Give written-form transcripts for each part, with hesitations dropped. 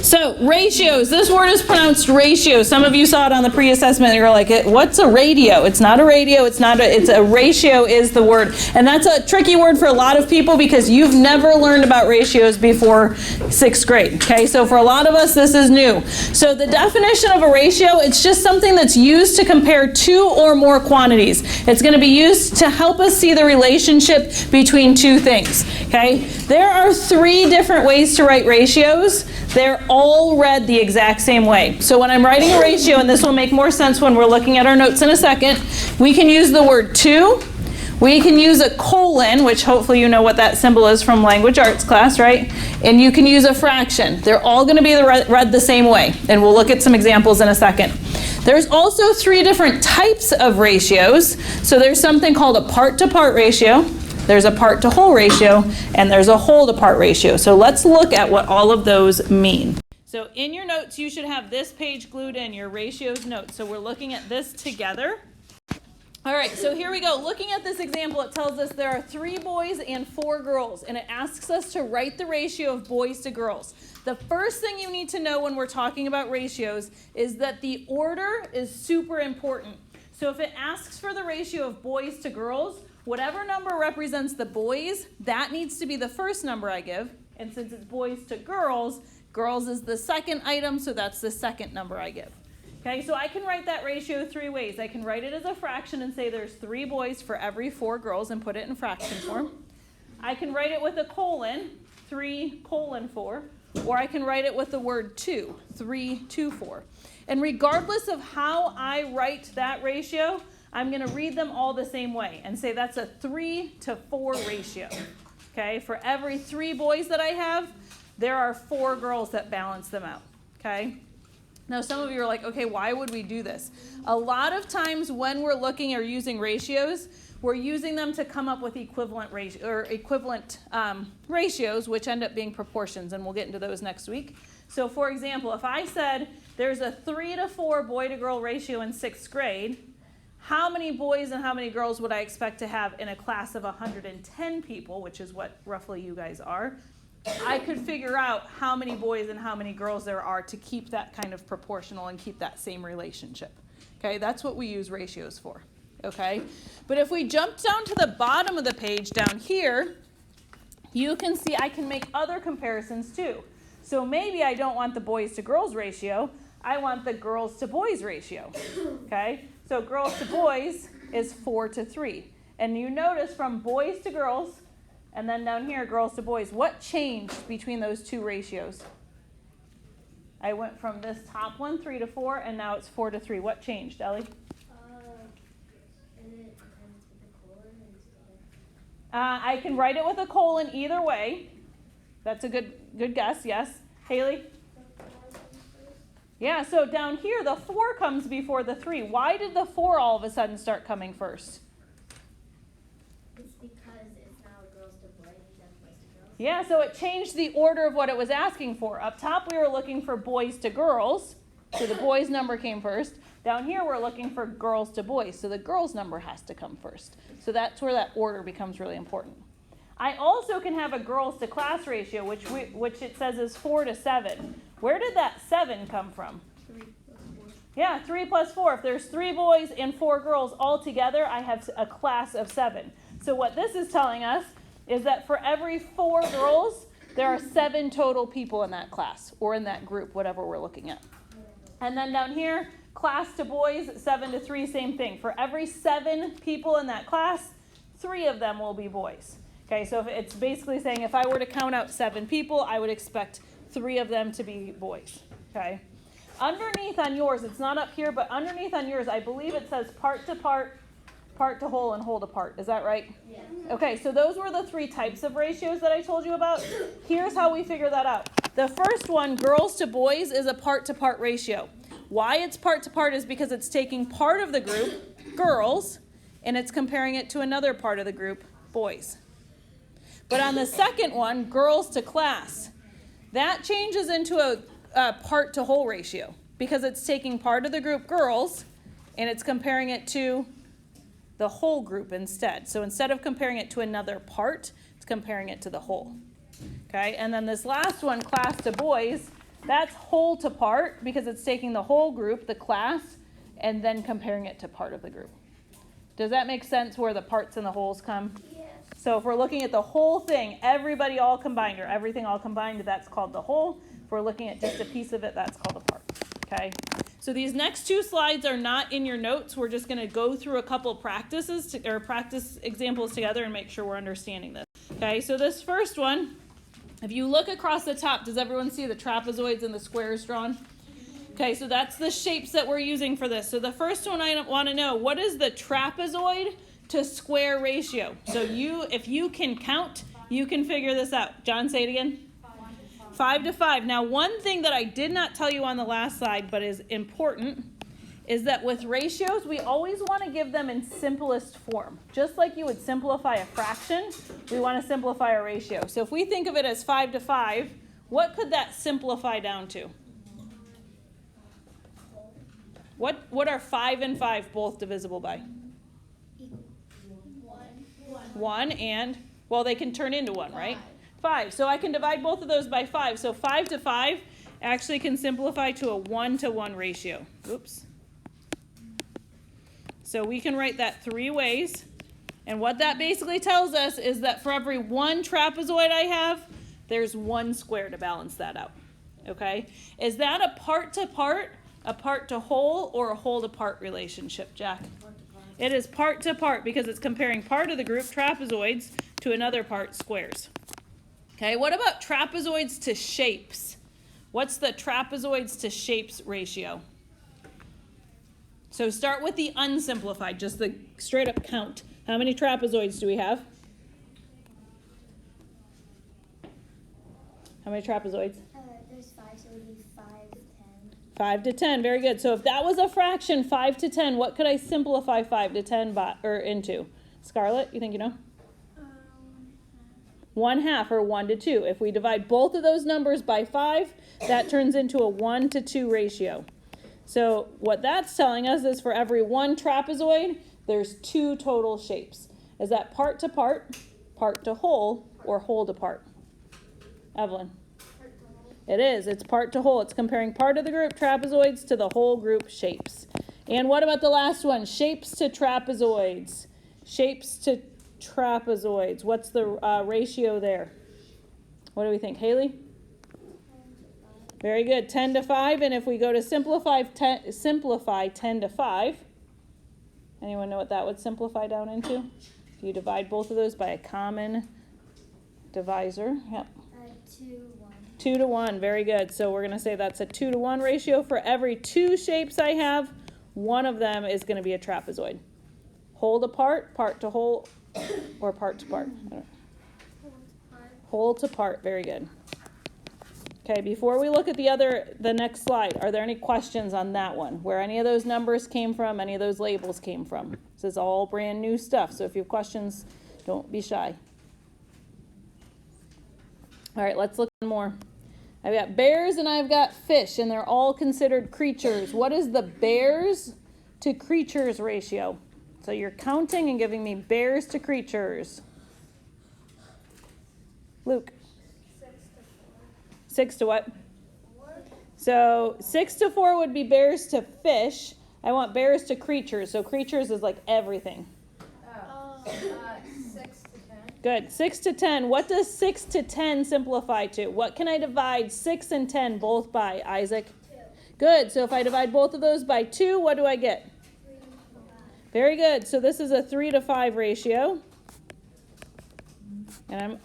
So ratios, this word is pronounced ratio. Some of you saw it on the pre-assessment and you're like, what's a radio? It's not a radio, it's a ratio is the word. And that's a tricky word for a lot of people because you've never learned about ratios before 6th grade. Okay, so for a lot of us this is new. So the definition of a ratio, it's just something that's used to compare two or more quantities. It's going to be used to help us see the relationship between two things. Okay, there are 3 different ways to write ratios. They're all read the exact same way. So when I'm writing a ratio, and this will make more sense when we're looking at our notes in a second, we can use the word to. We can use a colon, which hopefully you know what that symbol is from language arts class, right? And you can use a fraction. They're all going to be read the same way. And we'll look at some examples in a second. There's also 3 different types of ratios. So there's something called a part-to-part ratio. There's a part-to-whole ratio, and there's a whole-to-part ratio. So let's look at what all of those mean. So in your notes, you should have this page glued in, your ratios notes. So we're looking at this together. All right, so here we go. Looking at this example, it tells us there are 3 boys and 4 girls, and it asks us to write the ratio of boys to girls. The first thing you need to know when we're talking about ratios is that the order is super important. So if it asks for the ratio of boys to girls, whatever number represents the boys, that needs to be the first number I give. And since it's boys to girls, girls is the second item, so that's the second number I give. Okay, so I can write that ratio 3 ways. I can write it as a fraction and say there's 3 boys for every 4 girls and put it in fraction form. I can write it with a colon, 3 colon 4, or I can write it with the word 2, 3 2 4. And regardless of how I write that ratio, I'm going to read them all the same way and say that's a 3 to 4 ratio. Okay, for every 3 boys that I have, there are 4 girls that balance them out. Okay. Now some of you are like, okay, why would we do this? A lot of times when we're looking or using ratios, we're using them to come up with equivalent ratios, which end up being proportions, and we'll get into those next week. So for example, if I said there's a 3 to 4 boy to girl ratio in 6th grade, how many boys and how many girls would I expect to have in a class of 110 people, which is what roughly you guys are? I could figure out how many boys and how many girls there are to keep that kind of proportional and keep that same relationship. Okay, that's what we use ratios for. Okay, but if we jump down to the bottom of the page down here, you can see I can make other comparisons too. So maybe I don't want the boys to girls ratio, I want the girls to boys ratio. Okay, so girls to boys is 4 to 3. And you notice from boys to girls, and then down here, girls to boys, what changed between those 2 ratios? I went from this top one, 3 to 4, and now it's 4 to 3. What changed, Ellie? I can write it with a colon either way. That's a good guess, yes. Haley? Yeah, so down here, the 4 comes before the 3. Why did the 4 all of a sudden start coming first? It's because it's now girls to boys instead of boys to girls. Yeah, so it changed the order of what it was asking for. Up top, we were looking for boys to girls, so the boys number came first. Down here, we're looking for girls to boys, so the girls number has to come first. So that's where that order becomes really important. I also can have a girls to class ratio, which it says is 4 to 7. Where did that 7 come from? 3 plus 4. Yeah, 3 plus 4. If there's 3 boys and 4 girls all together, I have a class of 7. So what this is telling us is that for every 4 girls, there are 7 total people in that class, or in that group, whatever we're looking at. And then down here, class to boys, 7 to 3, same thing. For every 7 people in that class, 3 of them will be boys. Okay, so it's basically saying if I were to count out 7 people, I would expect 3 of them to be boys. Okay. Underneath on yours, it's not up here, but underneath on yours, I believe it says part to part, part to whole, and whole to part. Is that right? Yeah. Okay, so those were the 3 types of ratios that I told you about. Here's how we figure that out. The first one, girls to boys, is a part to part ratio. Why it's part to part is because it's taking part of the group, girls, and it's comparing it to another part of the group, boys. But on the second one, girls to class, that changes into a part to whole ratio because it's taking part of the group, girls, and it's comparing it to the whole group instead. So instead of comparing it to another part, it's comparing it to the whole. Okay, and then this last one, class to boys, That's whole to part because it's taking the whole group, the class, and then comparing it to part of the group. Does that make sense where the parts and the wholes come? Yes. So if we're looking at the whole thing, everybody all combined or everything all combined, that's called the whole. If we're looking at just a piece of it, that's called a part. Okay? So these next two slides are not in your notes. We're just going to go through a couple practice examples together and make sure we're understanding this. Okay? So this first one, if you look across the top, does everyone see the trapezoids and the squares drawn? Okay, so that's the shapes that we're using for this. So the first one I want to know, what is the trapezoid to square ratio? So if you can count, you can figure this out. John, say it again. 5 to 5. Now, one thing that I did not tell you on the last slide, but is important, is that with ratios, we always want to give them in simplest form. Just like you would simplify a fraction, we want to simplify a ratio. So if we think of it as 5 to 5, what could that simplify down to? What are 5 and 5 both divisible by? 1 and, well, they can turn into 1, right? 5. So I can divide both of those by 5. So 5 to 5 actually can simplify to a 1-to-1 ratio. Oops. So we can write that 3 ways. And what that basically tells us is that for every one trapezoid I have, there's 1 square to balance that out. Okay? Is that a part to part, a part to whole, or a whole to part relationship, Jack? It is part to part because it's comparing part of the group, trapezoids, to another part, squares. Okay, what about trapezoids to shapes? What's the trapezoids to shapes ratio? So start with the unsimplified, just the straight up count. How many trapezoids do we have? How many trapezoids? There's 5, so it would be 5 to 10. 5 to 10, very good. So if that was a fraction, 5 to 10, what could I simplify 5 to 10 into? Scarlett, you think you know? 1/2 or 1 to 2. If we divide both of those numbers by 5, that turns into a 1 to 2 ratio. So what that's telling us is for every one trapezoid, there's 2 total shapes. Is that part to part to whole, or whole to part? Evelyn? It is. It's part to whole. It's comparing part of the group, trapezoids, to the whole group, shapes. And what about the last one? Shapes to trapezoids. Shapes to trapezoids. What's the ratio there? What do we think? Haley? Very good. 10 to 5. And if we go to simplify 10 to 5, anyone know what that would simplify down into? If you divide both of those by a common divisor. Yep. 2 to 1. Very good. So we're going to say that's a 2 to 1 ratio. For every 2 shapes I have, one of them is going to be a trapezoid. Whole to part to whole, or part to part? Whole to part. Very good. Okay, before we look at the next slide, are there any questions on that one? Where any of those numbers came from, any of those labels came from? This is all brand new stuff, so if you have questions, don't be shy. All right, let's look more. I've got bears and I've got fish, and they're all considered creatures. What is the bears to creatures ratio? So you're counting and giving me bears to creatures. Luke? 6 to what? 4. So 6 to 4 would be bears to fish. I want bears to creatures. So creatures is like everything. 6 to 10. Good. 6 to 10. What does 6 to 10 simplify to? What can I divide 6 and 10 both by, Isaac? 2. Good. So if I divide both of those by 2, what do I get? 3 to 5. Very good. So this is a 3 to 5 ratio. And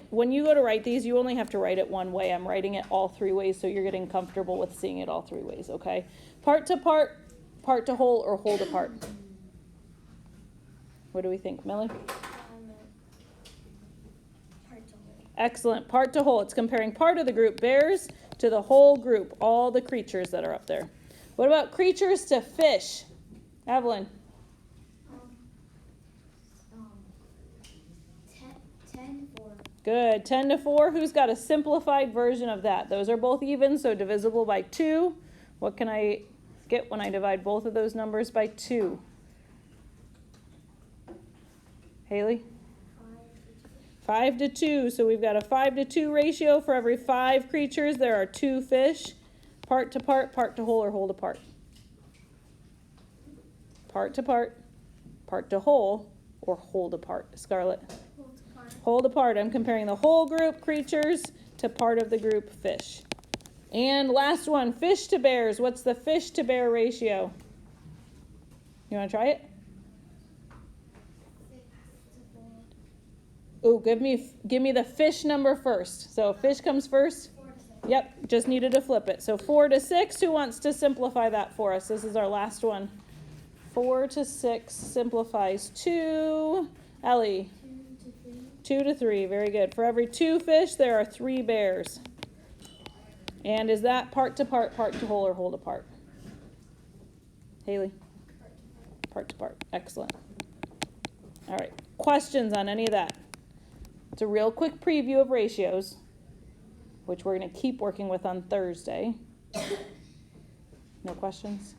when you go to write these, you only have to write it one way. I'm writing it all 3 ways, so you're getting comfortable with seeing it all 3 ways, okay? Part to part to whole, or whole to part? What do we think, Millie? Part to whole. Excellent. Part to whole. It's comparing part of the group, bears, to the whole group, all the creatures that are up there. What about creatures to fish? Evelyn? 10 to 4. Good. 10 to 4. Who's got a simplified version of that? Those are both even, so divisible by 2. What can I get when I divide both of those numbers by 2? Haley? 5 to 2, so we've got a 5 to 2 ratio. For every 5 creatures, there are 2 fish. Part to part to whole, or whole to part. Part to whole, or whole to part. Scarlett? Whole to part. I'm comparing the whole group creatures to part of the group fish. And last one, fish to bears. What's the fish to bear ratio? You want to try it? 6 to 4. Ooh, give me the fish number first. So fish comes first. 4 to 6. Yep, just needed to flip it. So 4 to 6. Who wants to simplify that for us? This is our last one. 4 to 6 simplifies to Ellie. 2 to 3. 2 to 3. Very good. For every 2 fish, there are 3 bears. And is that part to part to whole, or whole to part? Haley? Part to part. Excellent. All right. Questions on any of that? It's a real quick preview of ratios, which we're going to keep working with on Thursday. No questions?